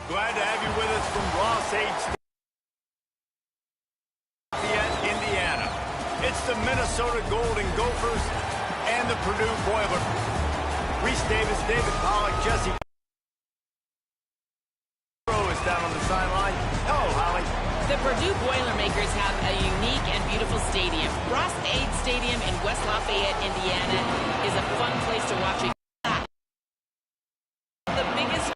Glad to have you with us from Ross-Ade Stadium, Indiana. It's the Minnesota Golden Gophers and the Purdue Boilers. Reese Davis, David Pollack, Jesse is down on the sideline. Hello, Holly. The Purdue Boilermakers have a unique and beautiful stadium. Ross-Ade Stadium in West Lafayette, Indiana is a fun place to watch a the biggest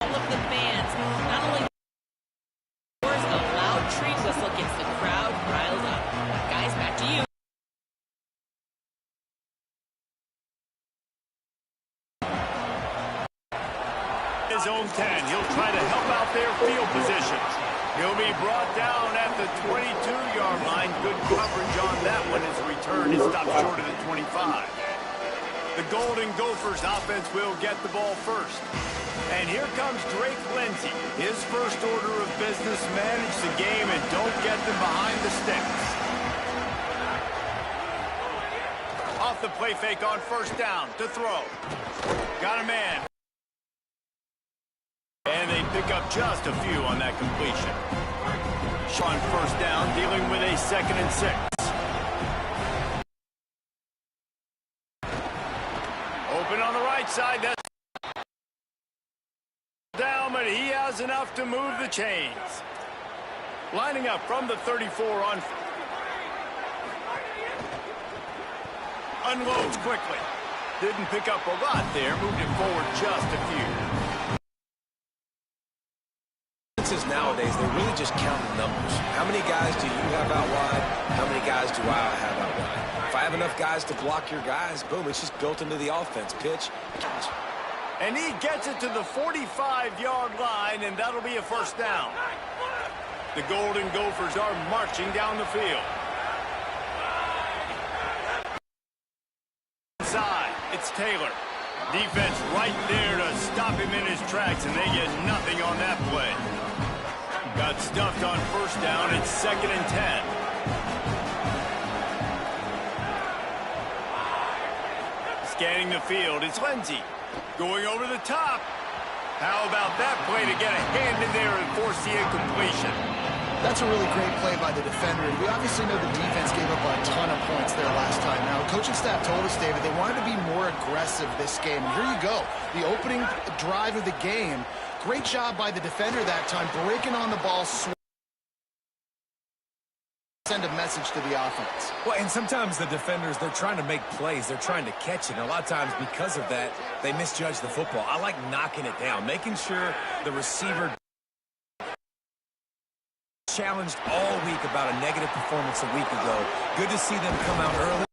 all of the fans. Not only scores, a loud train whistle gets the crowd riled up. Guys, back to you. His own 10. He'll try to help out their field positions. He'll be brought down at the 22-yard line. Good coverage on that one. His return is stopped short of the 25. The Golden Gophers offense will get the ball first. And here comes Drake Lindsey. His first order of business, manage the game and don't get them behind the sticks. Off the play fake on first down to throw. Got a man. And they pick up just a few on that completion. Sean first down, dealing with a 2nd and 6. Open on the right side. That's down, but he has enough to move the chains. Lining up from the 34 on. Unloads quickly. Didn't pick up a lot there. Moved it forward just a few. Nowadays, they really just count the numbers. How many guys do you have out wide? How many guys do I have out wide? If I have enough guys to block your guys, boom, it's just built into the offense. Pitch. And he gets it to the 45-yard line, and that'll be a first down. The Golden Gophers are marching down the field. Inside, it's Taylor. Defense right there to stop him in his tracks, and they get nothing on that play. Got stuffed on first down. It's 2nd and 10. Scanning the field, it's Lindsey. Going over the top. How about that play to get a hand in there and force the incompletion? That's a really great play by the defender. We obviously know the defense gave up a ton of points there last time. Now, coaching staff told us, David, they wanted to be more aggressive this game. And here you go. The opening drive of the game. Great job by the defender that time, breaking on the ball, send a message to the offense. Well, and sometimes the defenders, they're trying to make plays. They're trying to catch it. And a lot of times because of that, they misjudge the football. I like knocking it down, making sure the receiver challenged all week about a negative performance a week ago. Good to see them come out early.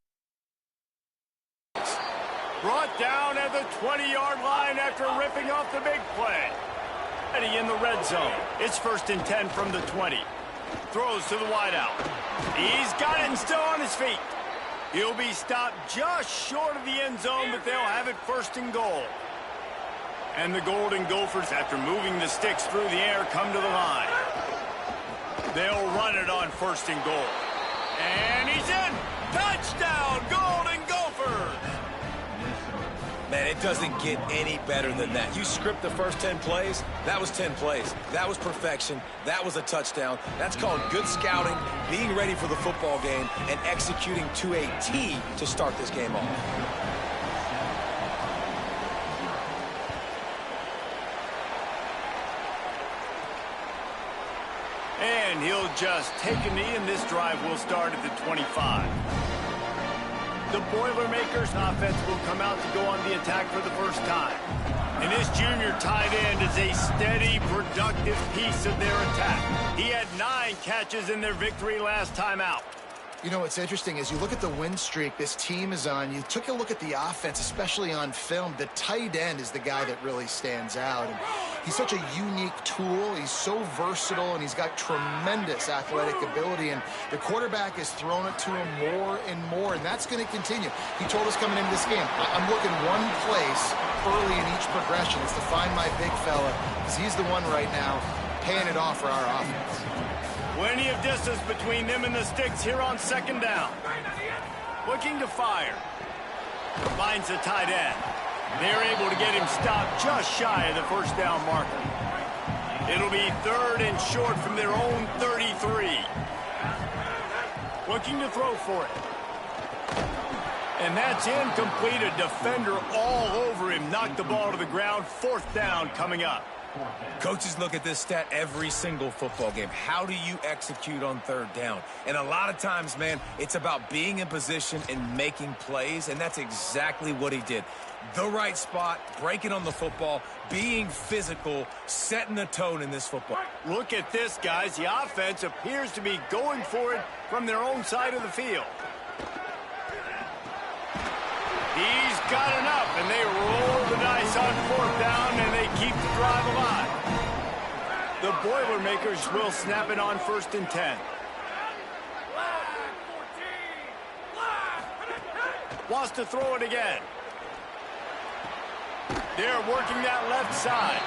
Brought down at the 20-yard line after ripping off the big play. In the red zone. It's 1st and 10 from the 20. Throws to the wideout. He's got it and still on his feet. He'll be stopped just short of the end zone, but they'll have it 1st and goal. And the Golden Gophers, after moving the sticks through the air, come to the line. They'll run it on 1st and goal. And he's in. Touchdown, Golden Gophers! Man, it doesn't get any better than that. You script the first 10 plays, that was 10 plays. That was perfection. That was a touchdown. That's called good scouting, being ready for the football game, and executing to a T to start this game off. And he'll just take a knee, and this drive will start at the 25. The Boilermakers offense will come out to go on the attack for the first time. And this junior tight end is a steady, productive piece of their attack. He had 9 catches in their victory last time out. You know, what's interesting is you look at the win streak this team is on. You took a look at the offense, especially on film. The tight end is the guy that really stands out. And he's such a unique tool. He's so versatile, and he's got tremendous athletic ability. And the quarterback has thrown it to him more and more, and that's going to continue. He told us coming into this game, I'm looking one place early in each progression. It's to find my big fella, because he's the one right now paying it off for our offense. Plenty of distance between them and the sticks here on 2nd down. Looking to fire. Finds the tight end. They're able to get him stopped just shy of the 1st down marker. It'll be 3rd and short from their own 33. Looking to throw for it. And that's incomplete. A defender all over him. Knocked the ball to the ground. 4th down coming up. Coaches look at this stat every single football game. How do you execute on 3rd down? And a lot of times, man, it's about being in position and making plays, and that's exactly what he did. The right spot, breaking on the football, being physical, setting the tone in this football. Look at this, guys. The offense appears to be going for it from their own side of the field. He's got enough, and they roll the dice on 4th down, and they keep the drive alive. The Boilermakers will snap it on 1st and 10. Wants to throw it again. They're working that left side.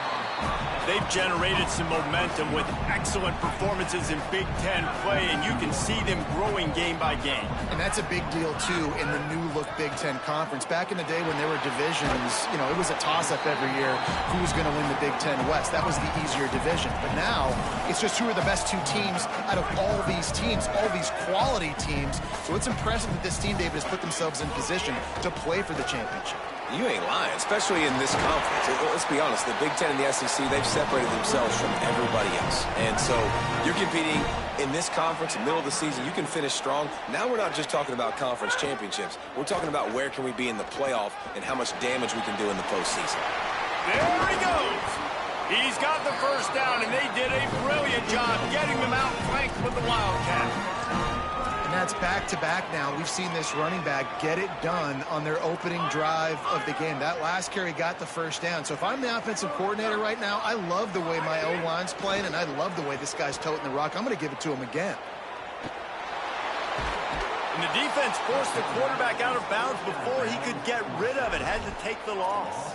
They've generated some momentum with excellent performances in Big Ten play, and you can see them growing game by game. And that's a big deal, too, in the new-look Big Ten Conference. Back in the day when there were divisions, you know, it was a toss-up every year who was going to win the Big Ten West. That was the easier division. But now, it's just who are the best 2 teams out of all these teams, all these quality teams. So it's impressive that this team, David, has put themselves in position to play for the championship. You ain't lying, especially in this conference. Let's be honest, the Big Ten and the SEC, they've separated themselves from everybody else. And so you're competing in this conference, in the middle of the season, you can finish strong. Now we're not just talking about conference championships. We're talking about where can we be in the playoff and how much damage we can do in the postseason. There he goes. He's got the 1st down, and they did a brilliant job getting them out flanked with the Wildcat. And that's back-to-back now. We've seen this running back get it done on their opening drive of the game. That last carry got the 1st down. So if I'm the offensive coordinator right now, I love the way my O-line's playing, and I love the way this guy's toting the rock. I'm going to give it to him again. And the defense forced the quarterback out of bounds before he could get rid of it. Had to take the loss.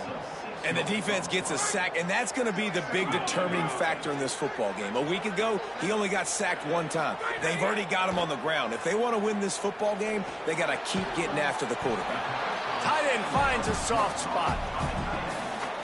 And the defense gets a sack, and that's going to be the big determining factor in this football game. A week ago, he only got sacked one time. They've already got him on the ground. If they want to win this football game, they got to keep getting after the quarterback. Tight end finds a soft spot.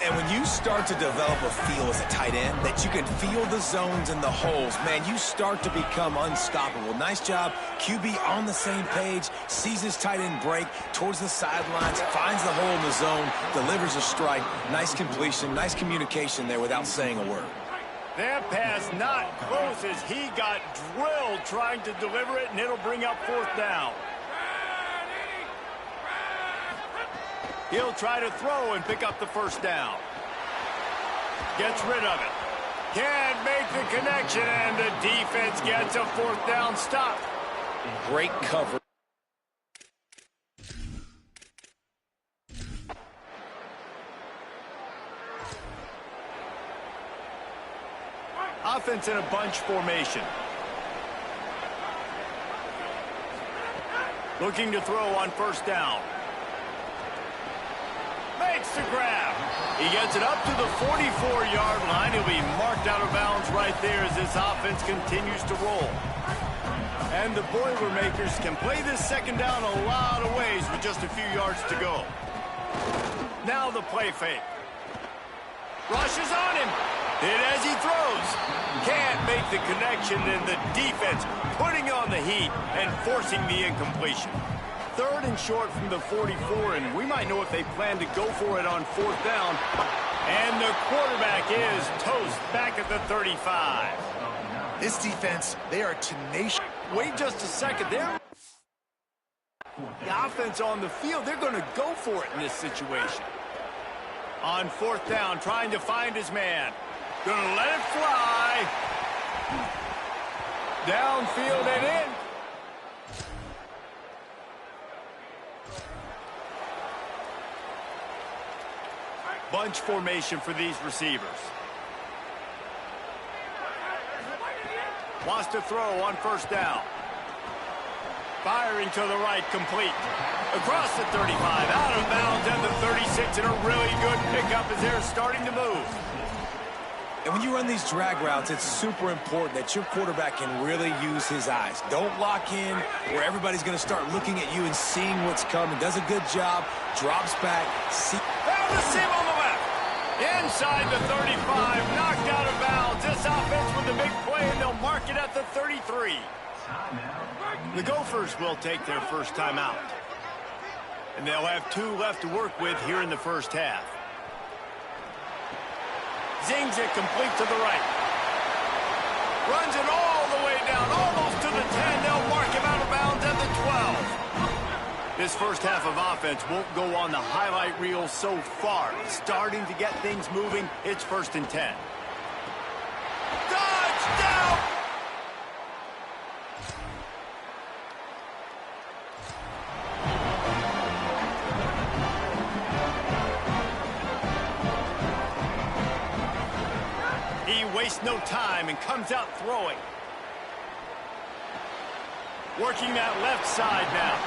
And when you start to develop a feel as a tight end that you can feel the zones and the holes, man, you start to become unstoppable. Nice job. QB on the same page, sees his tight end break towards the sidelines, finds the hole in the zone, delivers a strike. Nice completion, nice communication there without saying a word. That pass not close as he got drilled trying to deliver it, and it'll bring up fourth down. He'll try to throw and pick up the first down. Gets rid of it. Can't make the connection, and the defense gets a fourth down stop. Great cover. Offense in a bunch formation. Looking to throw on first down. Makes the grab. He gets it up to the 44-yard line. He'll be marked out of bounds right there as this offense continues to roll. And the Boilermakers can play this second down a lot of ways with just a few yards to go. Now the play fake. Rushes on him. Hit as he throws. Can't make the connection, and the defense putting on the heat and forcing the incompletion. Third and short from the 44, and we might know if they plan to go for it on fourth down. And the quarterback is toast back at the 35. This defense, they are tenacious. Wait just a second. They're the offense on the field. They're going to go for it in this situation. On fourth down, trying to find his man. Going to let it fly. Downfield and in. Bunch formation for these receivers. Wants to throw on first down. Firing to the right, complete. Across the 35, out of bounds at the 36, and a really good pickup as they're starting to move. And when you run these drag routes, it's super important that your quarterback can really use his eyes. Don't lock in where everybody's going to start looking at you and seeing what's coming. Does a good job, drops back. Found the seam on the left. Inside the 35, knocked out of bounds. This offense with a big play, and they'll mark it at the 33. The Gophers will take their first time out. And they'll have 2 left to work with here in the first half. Zings it complete to the right. Runs it all the way down, almost to the 10. They'll mark him out of bounds at the 12. This first half of offense won't go on the highlight reel so far. Starting to get things moving. It's 1st and 10. Touchdown! He wastes no time and comes out throwing. Working that left side now.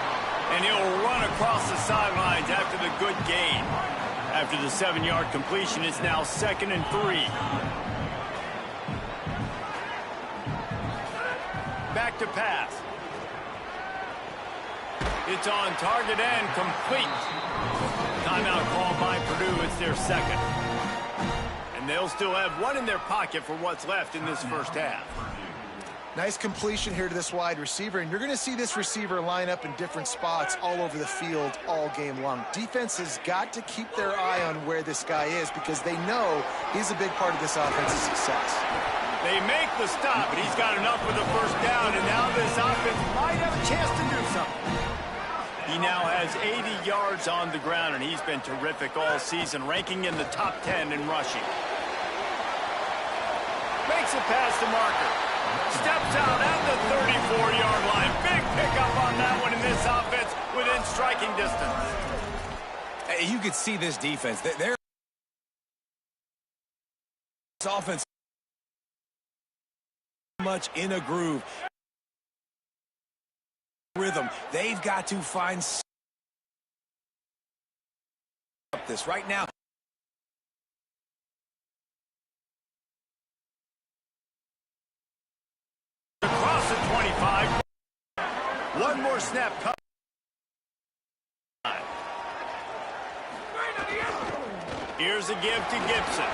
And he'll run across the sidelines after the good gain. After the 7-yard completion, it's now 2nd and 3. Back to pass. It's on target and complete. Timeout called by Purdue. It's their second. And they'll still have 1 in their pocket for what's left in this first half. Nice completion here to this wide receiver, and you're going to see this receiver line up in different spots all over the field all game long. Defense has got to keep their eye on where this guy is because they know he's a big part of this offense's success. They make the stop, but he's got enough for the first down, and now this offense might have a chance to do something. He now has 80 yards on the ground, and he's been terrific all season, ranking in the top 10 in rushing. Makes it past the marker. Steps out at the 34-yard line. Big pickup on that one in this offense within striking distance. You could see this defense. They're this offense much in a groove. rhythm. They've got to find this right now. Across the 25. One more snap. Here's a give to Gibson.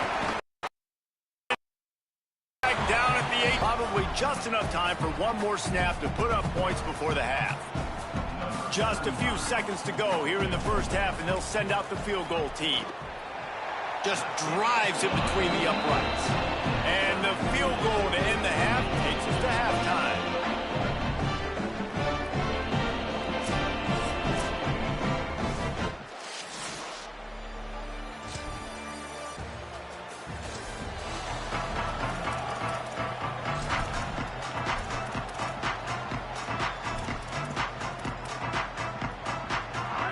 Back down at the 8. Probably just enough time for one more snap to put up points before the half. Just a few seconds to go here in the first half, and they'll send out the field goal team. Just drives it between the uprights. And the field goal to end the half takes us to halftime.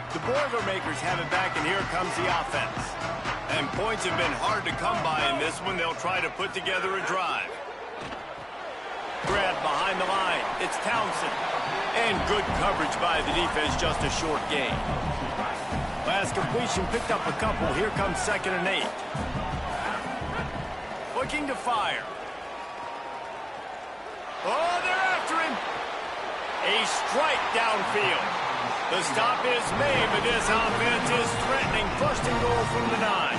The Boilermakers have it back, and here comes the offense. And points have been hard to come by in this one. They'll try to put together a drive. Grab behind the line. It's Townsend. And good coverage by the defense, just a short gain. Last completion picked up a couple. Here comes 2nd and 8. Looking to fire. Oh, they're after him. A strike downfield. The stop is made, but this offense is threatening. 1st and goal from the 9.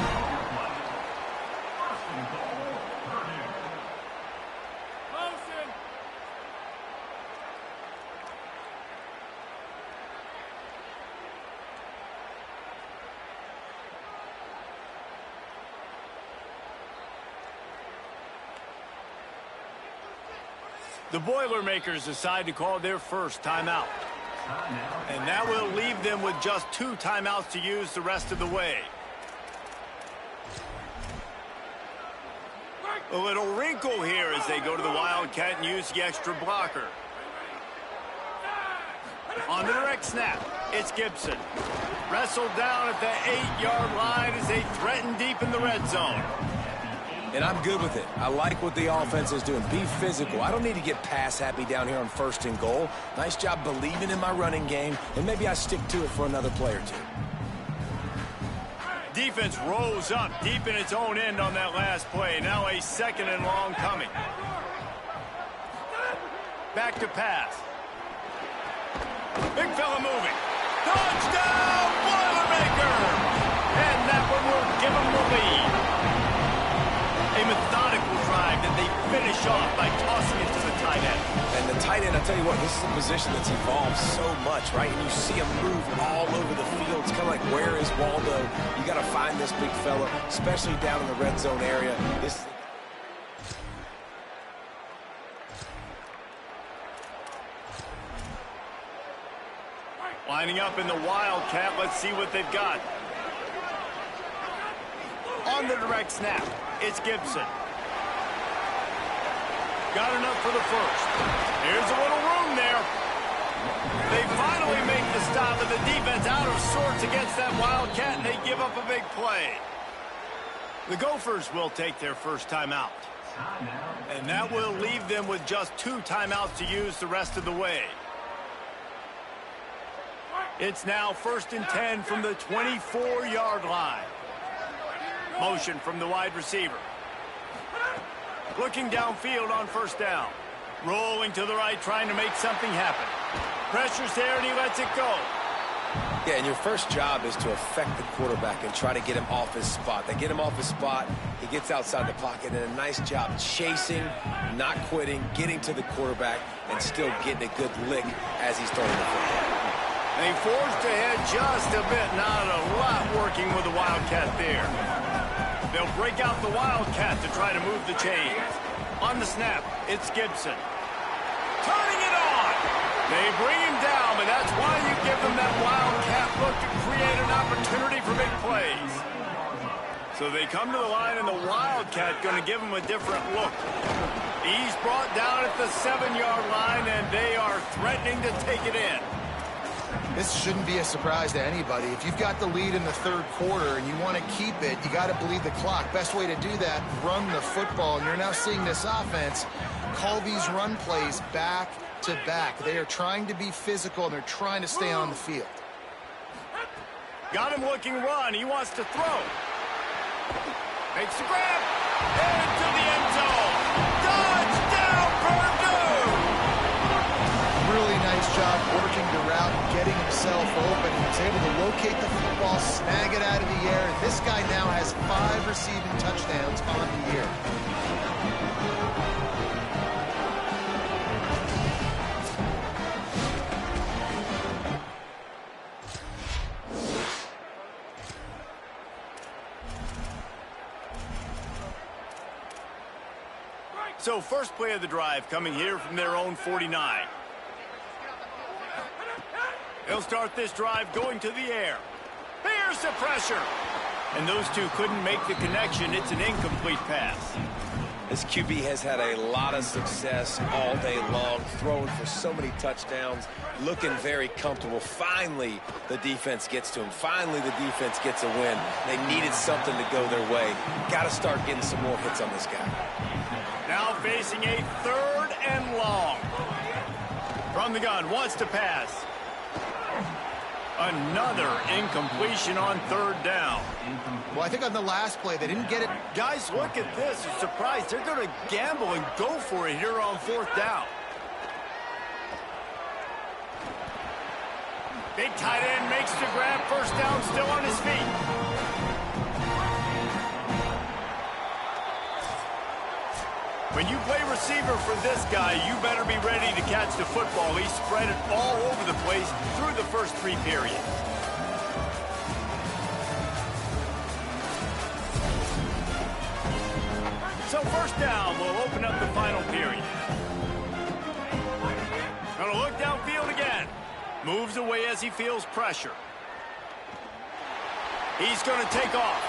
The Boilermakers decide to call their first timeout. And that will leave them with just 2 timeouts to use the rest of the way. A little wrinkle here as they go to the Wildcat and use the extra blocker. On the direct snap, it's Gibson. Wrestled down at the 8-yard line as they threaten deep in the red zone. And I'm good with it. I like what the offense is doing. Be physical. I don't need to get pass happy down here on 1st and goal. Nice job believing in my running game, and maybe I stick to it for another play or 2. Defense rose up deep in its own end on that last play. Now a 2nd and long coming. Back to pass. Big fella moving. Touchdown, Boilermaker! And that one will give them the lead. A methodical drive that they finish off by tossing it to the tight end. And the tight end, I tell you what, this is a position that's evolved so much, right? And you see him move all over the field. It's kind of like, where is Waldo? You got to find this big fella, especially down in the red zone area. This. Lining up in the Wildcat, let's see what they've got. On the direct snap, it's Gibson. Got enough for the first. Here's a little room there. They finally make the stop, and the defense out of sorts against that Wildcat, and they give up a big play. The Gophers will take their first timeout. And that will leave them with just 2 timeouts to use the rest of the way. It's now 1st and 10 from the 24-yard line. Motion from the wide receiver. Looking downfield on 1st down. Rolling to the right, trying to make something happen. Pressure's there, and he lets it go. Yeah, and your first job is to affect the quarterback and try to get him off his spot. They get him off his spot, he gets outside the pocket, and a nice job chasing, not quitting, getting to the quarterback, and still getting a good lick as he's throwing the football. They forced ahead just a bit, not a lot working with the Wildcat there. They'll break out the Wildcat to try to move the chains. On the snap, it's Gibson. Turning it on! They bring him down, but that's why you give them that Wildcat look to create an opportunity for big plays. So they come to the line, and the Wildcat going to give him a different look. He's brought down at the 7-yard line, and they are threatening to take it in. This shouldn't be a surprise to anybody. If you've got the lead in the 3rd quarter and you want to keep it, you got to bleed the clock. Best way to do that, run the football. And you're now seeing this offense call these run plays back to back. They are trying to be physical, and they're trying to stay on the field. Got him looking run. He wants to throw. Makes the grab. Into the end zone. Touchdown, Purdue! Really nice job working the route and getting himself open. He was able to locate the football, snag it out of the air, and this guy now has 5 receiving touchdowns on the year. So first play of the drive coming here from their own 49. They'll start this drive going to the air. Here's the pressure. And those two couldn't make the connection. It's an incomplete pass. This QB has had a lot of success all day long, throwing for so many touchdowns, looking very comfortable. Finally, the defense gets to him. Finally, the defense gets a win. They needed something to go their way. Got to start getting some more hits on this guy. Now facing a 3rd and long. From the gun, wants to pass. Another incompletion on 3rd down. Well, I think on the last play, they didn't get it. Guys, look at this. I'm surprised. They're going to gamble and go for it here on 4th down. Big tight end makes the grab. 1st down, still on his feet. When you play receiver for this guy, you better be ready to catch the football. He spread it all over the place through the first 3 periods. So 1st down will open up the final period. Gonna look downfield again. Moves away as he feels pressure. He's gonna take off.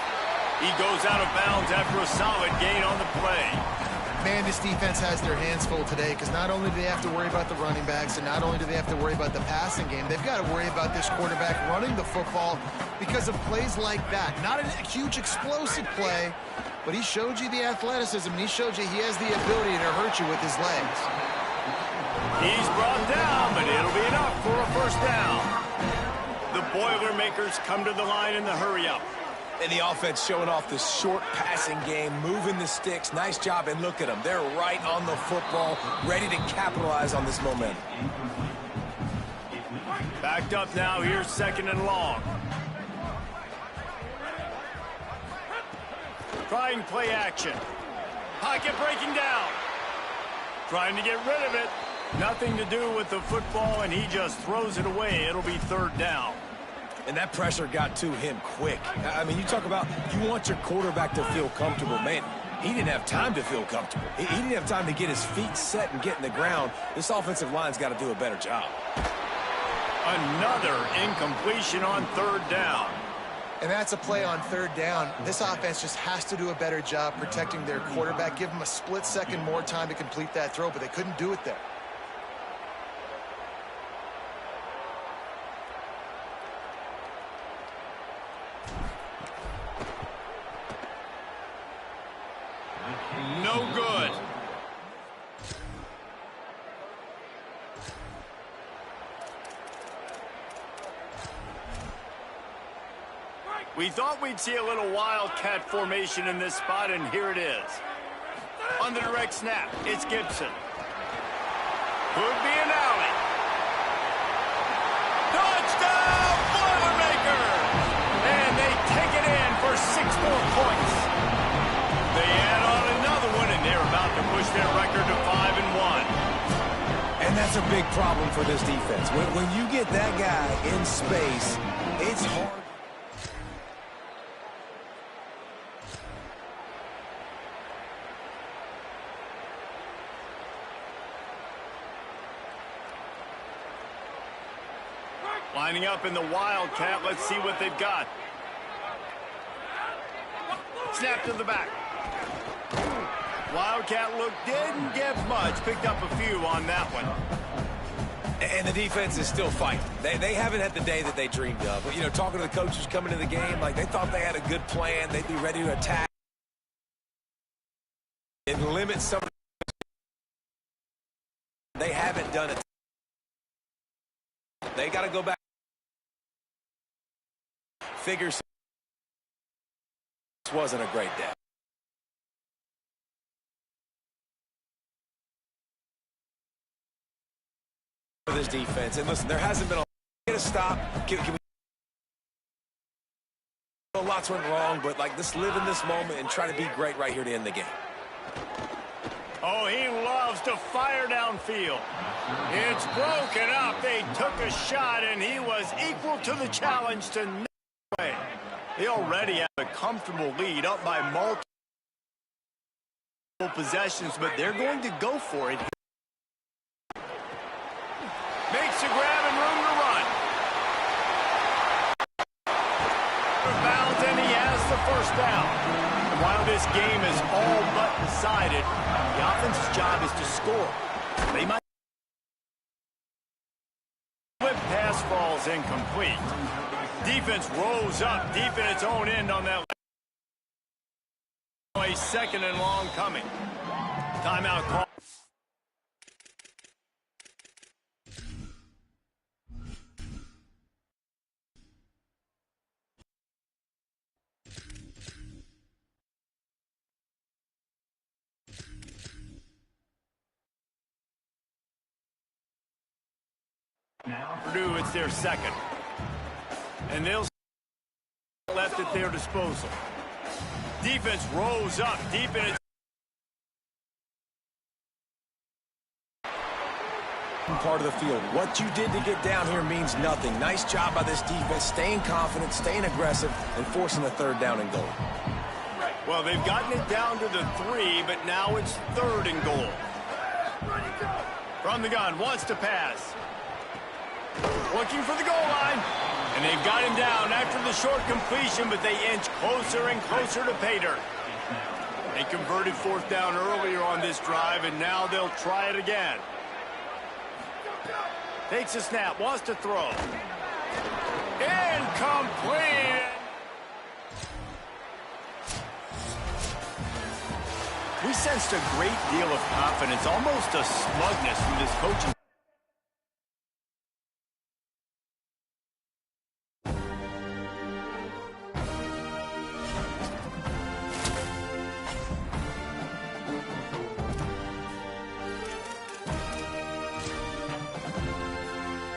He goes out of bounds after a solid gain on the play. Man, this defense has their hands full today because not only do they have to worry about the running backs and not only do they have to worry about the passing game, they've got to worry about this quarterback running the football because of plays like that. Not a huge explosive play, but he showed you the athleticism, and he showed you he has the ability to hurt you with his legs. He's brought down, but it'll be enough for a 1st down. The Boilermakers come to the line in the hurry-up. And the offense showing off the short passing game, moving the sticks. Nice job, and look at them. They're right on the football, ready to capitalize on this momentum. Backed up now. Here's 2nd and long. Trying play action. Pocket breaking down. Trying to get rid of it. Nothing to do with the football, and he just throws it away. It'll be 3rd down. And that pressure got to him quick. I mean, you talk about you want your quarterback to feel comfortable. Man, he didn't have time to feel comfortable. He didn't have time to get his feet set and get in the ground. This offensive line's got to do a better job. Another incompletion on 3rd down. And that's a play on 3rd down. This offense just has to do a better job protecting their quarterback. Give him a split second more time to complete that throw, but they couldn't do it there. No good. We thought we'd see a little wildcat formation in this spot, and here it is. On the direct snap, it's Gibson. Could be an alley. Touchdown, Boilermakers! And they take it in for 6 more points. They add on another one, and they're about to push their record to 5-1. And that's a big problem for this defense. When you get that guy in space, it's hard. Lining up in the Wildcat. Let's see what they've got. Snap to the back. Wildcat look didn't give much. Picked up a few on that one. And the defense is still fighting. They haven't had the day that they dreamed of. But, you know, talking to the coaches coming into the game, like they thought they had a good plan. They'd be ready to attack and limit some of the... They haven't done it. They got to go back. Figures this wasn't a great day. For this defense, and listen, there hasn't been a stop. Lots went wrong, but like, let's live in this moment and try to be great right here to end the game. Oh, he loves to fire downfield. It's broken up. They took a shot, and he was equal to the challenge to no way. They already have a comfortable lead up by multiple possessions, but they're going to go for it. Makes a grab and room to run. Bounds, and he has the first down. And while this game is all but decided, the offense's job is to score. They might. Flip pass falls incomplete. Defense rolls up deep in its own end on that. A second and long coming. Timeout call. Purdue, it's their second. And they'll left at their disposal. Defense rolls up deep in its part of the field. What you did to get down here means nothing. Nice job by this defense, staying confident, staying aggressive, and forcing the third down and goal. Well, they've gotten it down to the 3, but now it's 3rd and goal. From the gun, wants to pass. Looking for the goal line. And they've got him down after the short completion, but they inch closer and closer to pay dirt. They converted 4th down earlier on this drive, and now they'll try it again. Takes a snap, wants to throw. Incomplete! We sensed a great deal of confidence, almost a smugness from this coaching.